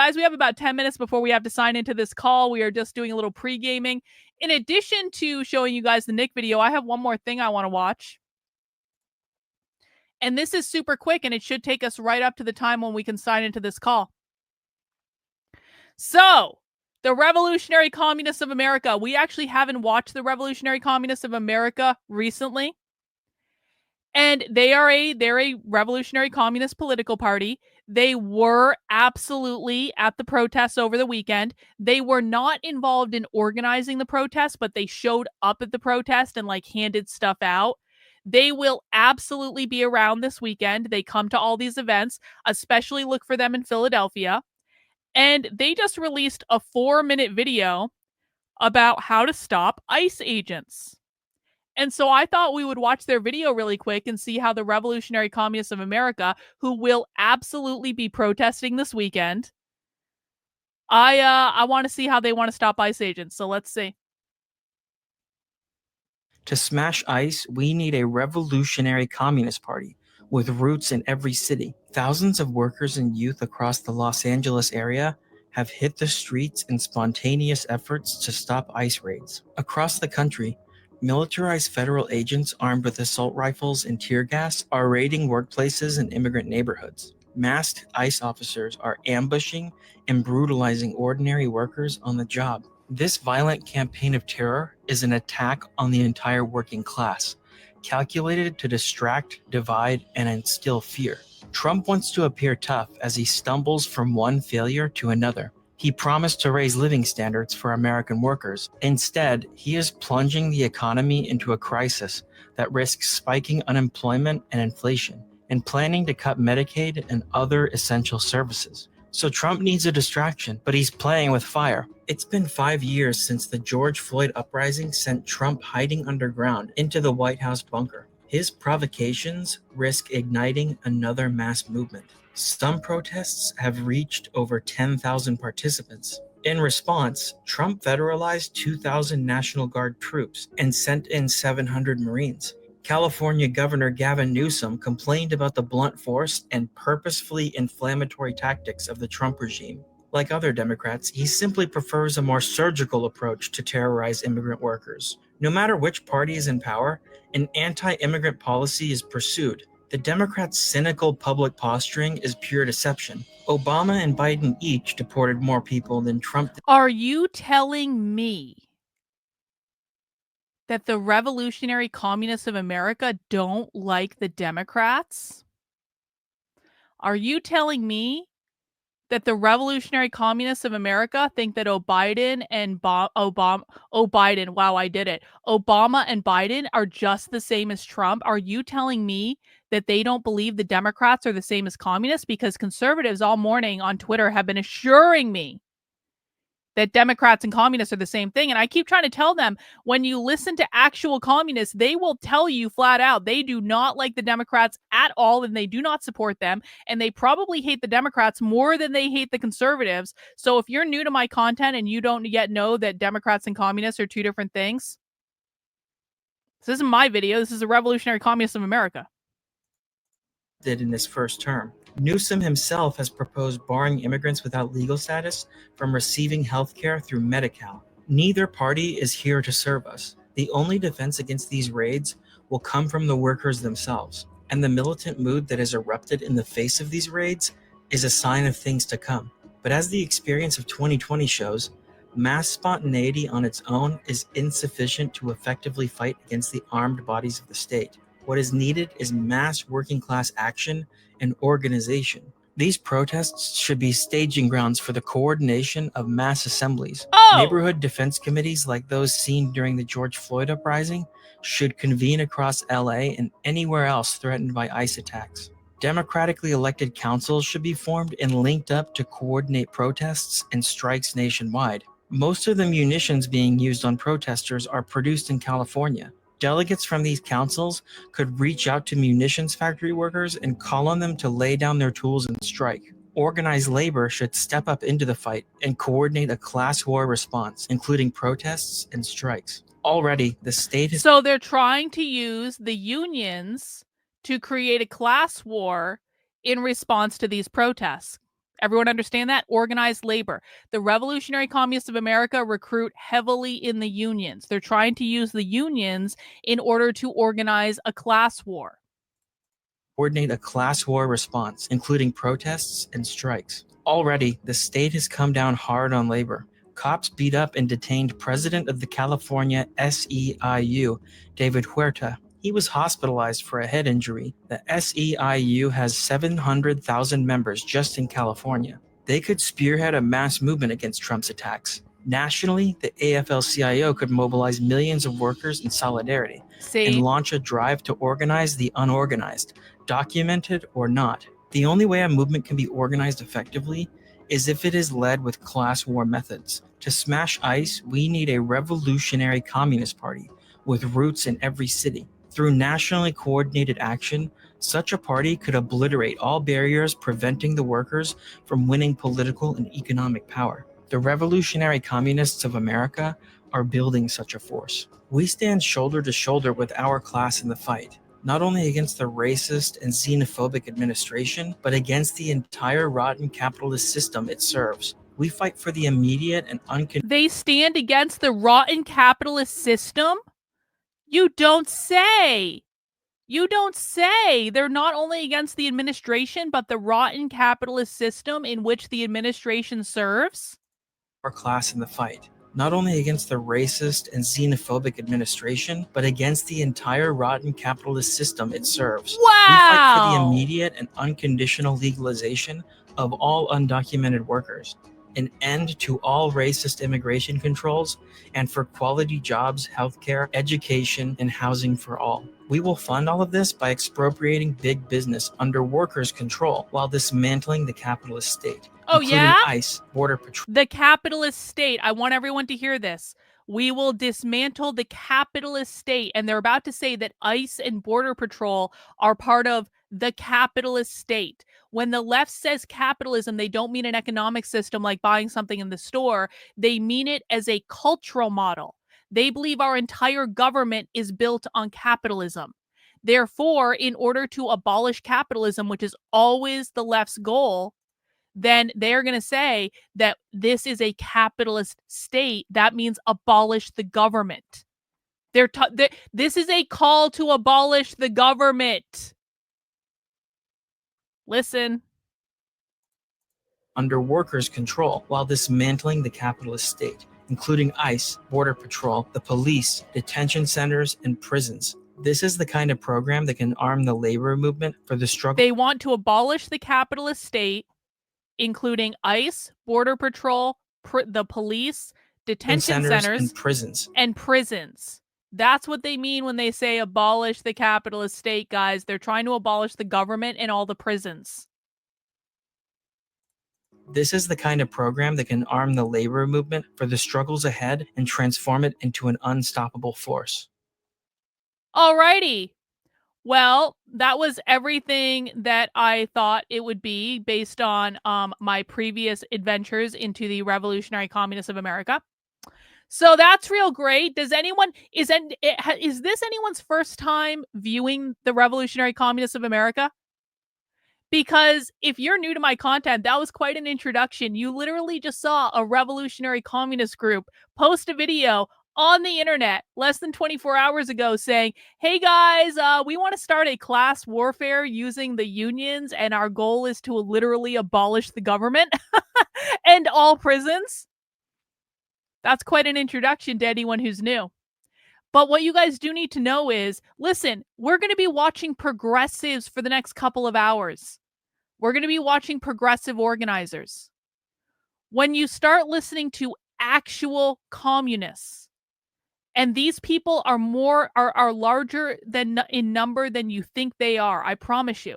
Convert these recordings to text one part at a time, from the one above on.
guys, we have about 10 minutes before we have to sign into this call. We are just doing a little pre-gaming. In addition to showing you guys the Nick video, I have one more thing I want to watch. And this is super quick, and it should take us right up to the time when we can sign into this call. So, the Revolutionary Communists of America. We actually haven't watched the Revolutionary Communists of America recently. And they're a revolutionary communist political party. They were absolutely at the protests over the weekend. They were not involved in organizing the protests, but they showed up at the protest and like handed stuff out. They will absolutely be around this weekend. They come to all these events, especially look for them in Philadelphia. And they just released a 4-minute video about how to stop ICE agents. And so I thought we would watch their video really quick and see how the Revolutionary Communists of America, who will absolutely be protesting this weekend, I want to see how they want to stop ICE agents. So let's see. To smash ICE, we need a revolutionary communist party with roots in every city. Thousands of workers and youth across the Los Angeles area have hit the streets in spontaneous efforts to stop ICE raids. Across the country, militarized federal agents armed with assault rifles and tear gas are raiding workplaces and immigrant neighborhoods. Masked ICE officers are ambushing and brutalizing ordinary workers on the job. This violent campaign of terror is an attack on the entire working class, calculated to distract, divide, and instill fear. Trump wants to appear tough as he stumbles from one failure to another. He promised to raise living standards for American workers. Instead, he is plunging the economy into a crisis that risks spiking unemployment and inflation, and planning to cut Medicaid and other essential services. So Trump needs a distraction, but he's playing with fire. It's been 5 years since the George Floyd uprising sent Trump hiding underground into the White House bunker. His provocations risk igniting another mass movement. Some protests have reached over 10,000 participants. In response, Trump federalized 2,000 National Guard troops and sent in 700 Marines. California Governor Gavin Newsom complained about the blunt force and purposefully inflammatory tactics of the Trump regime. Like other Democrats, he simply prefers a more surgical approach to terrorize immigrant workers. No matter which party is in power, an anti-immigrant policy is pursued. The Democrats' cynical public posturing is pure deception. Obama and Biden each deported more people than Trump did. Are you telling me that the Revolutionary Communists of America don't like the Democrats? Are you telling me that the Revolutionary Communists of America think that Obama and Biden are just the same as Trump? Are you telling me that they don't believe the Democrats are the same as communists? Because conservatives all morning on Twitter have been assuring me that Democrats and communists are the same thing. And I keep trying to tell them, when you listen to actual communists, they will tell you flat out they do not like the Democrats at all, and they do not support them. And they probably hate the Democrats more than they hate the conservatives. So if you're new to my content and you don't yet know that Democrats and communists are two different things, this isn't my video. This is the Revolutionary Communists of America. Did in his first term. Newsom himself has proposed barring immigrants without legal status from receiving health care through Medi-Cal. Neither party is here to serve us. The only defense against these raids will come from the workers themselves, and the militant mood that has erupted in the face of these raids is a sign of things to come. But as the experience of 2020 shows, mass spontaneity on its own is insufficient to effectively fight against the armed bodies of the state. What is needed is mass working class action and organization. These protests should be staging grounds for the coordination of mass assemblies. Neighborhood defense committees like those seen during the George Floyd uprising should convene across LA and anywhere else threatened by ICE attacks. Democratically elected councils should be formed and linked up to coordinate protests and strikes nationwide. Most of the munitions being used on protesters are produced in California. Delegates from these councils could reach out to munitions factory workers and call on them to lay down their tools and strike. Organized labor should step up into the fight and coordinate a class war response, including protests and strikes. Already, the state has... So they're trying to use the unions to create a class war in response to these protests. Everyone understand that? Organized labor. The Revolutionary Communists of America recruit heavily in the unions. They're trying to use the unions in order to organize a class war. Coordinate a class war response, including protests and strikes. Already, the state has come down hard on labor. Cops beat up and detained president of the California SEIU, David Huerta. He was hospitalized for a head injury. The SEIU has 700,000 members just in California. They could spearhead a mass movement against Trump's attacks. Nationally, the AFL-CIO could mobilize millions of workers in solidarity and launch a drive to organize the unorganized, documented or not. The only way a movement can be organized effectively is if it is led with class war methods. To smash ICE, we need a revolutionary communist party with roots in every city. Through nationally coordinated action, such a party could obliterate all barriers preventing the workers from winning political and economic power. The Revolutionary Communists of America are building such a force. We stand shoulder to shoulder with our class in the fight, not only against the racist and xenophobic administration, but against the entire rotten capitalist system it serves. We fight for the immediate and unconditional. They stand against the rotten capitalist system? You don't say. You don't say. They're not only against the administration, but the rotten capitalist system in which the administration serves? Our class in the fight, not only against the racist and xenophobic administration, but against the entire rotten capitalist system it serves. Wow! We fight for the immediate and unconditional legalization of all undocumented workers, an end to all racist immigration controls, and for quality jobs, healthcare, education, and housing for all. We will fund all of this by expropriating big business under workers' control while dismantling the capitalist state. Oh, yeah? ICE, Border Patrol. The capitalist state. I want everyone to hear this. We will dismantle the capitalist state. And they're about to say that ICE and Border Patrol are part of the capitalist state. When the left says capitalism, they don't mean an economic system like buying something in the store. They mean it as a cultural model. They believe our entire government is built on capitalism. Therefore, in order to abolish capitalism, which is always the left's goal, then they're going to say that this is a capitalist state. That means abolish the government. This is a call to abolish the government. Listen. Under workers' control while dismantling the capitalist state, including ICE, Border Patrol, the police, detention centers, and prisons. This is the kind of program that can arm the labor movement for the struggle. They want to abolish the capitalist state, including ICE, Border Patrol, the police, detention centers, and prisons. That's what they mean when they say abolish the capitalist state, guys. They're trying to abolish the government and all the prisons. This is the kind of program that can arm the labor movement for the struggles ahead and transform it into an unstoppable force. Alrighty. Well, that was everything that I thought it would be based on my previous adventures into the Revolutionary Communists of America. So that's real great. Is this anyone's first time viewing the Revolutionary Communists of America? Because if you're new to my content, that was quite an introduction. You literally just saw a revolutionary communist group post a video on the internet less than 24 hours ago saying, hey guys, we want to start a class warfare using the unions, and our goal is to literally abolish the government and all prisons. That's quite an introduction to anyone who's new. But what you guys do need to know is, listen, we're going to be watching progressives for the next couple of hours. We're going to be watching progressive organizers. When you start listening to actual communists, and these people are larger than in number than you think they are, I promise you.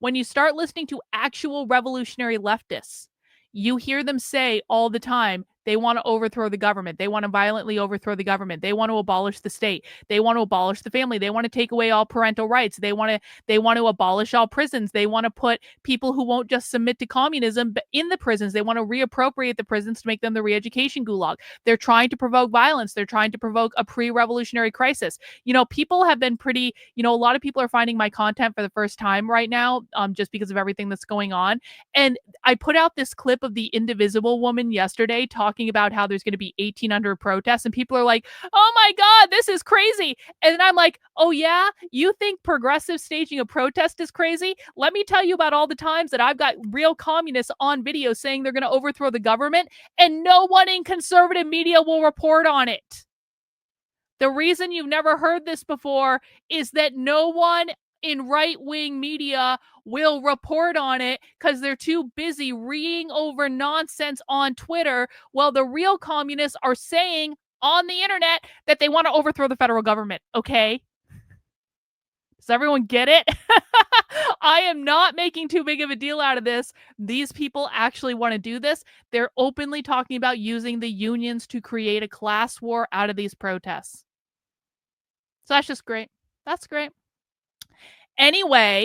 When you start listening to actual revolutionary leftists, you hear them say all the time They want to overthrow the government. They want to violently overthrow the government. They want to abolish the state. They want to abolish the family. They want to take away all parental rights. They want to abolish all prisons. They want to put people who won't just submit to communism in the prisons. They want to reappropriate the prisons to make them the re-education gulag. They're trying to provoke violence. They're trying to provoke a pre-revolutionary crisis. People have been pretty, a lot of people are finding my content for the first time right now, just because of everything that's going on. And I put out this clip of the Indivisible woman yesterday talking about how there's going to be 1,800 protests, and people are like, oh my God, this is crazy. And I'm like, oh yeah, you think progressive staging a protest is crazy? Let me tell you about all the times that I've got real communists on video saying they're going to overthrow the government, and no one in conservative media will report on it. The reason you've never heard this before is that no one in right-wing media will report on it because they're too busy reading over nonsense on Twitter, while the real communists are saying on the internet that they want to overthrow the federal government. Okay? Does everyone get it? I am not making too big of a deal out of this. These people actually want to do this. They're openly talking about using the unions to create a class war out of these protests. So that's just great. That's great. Anyway,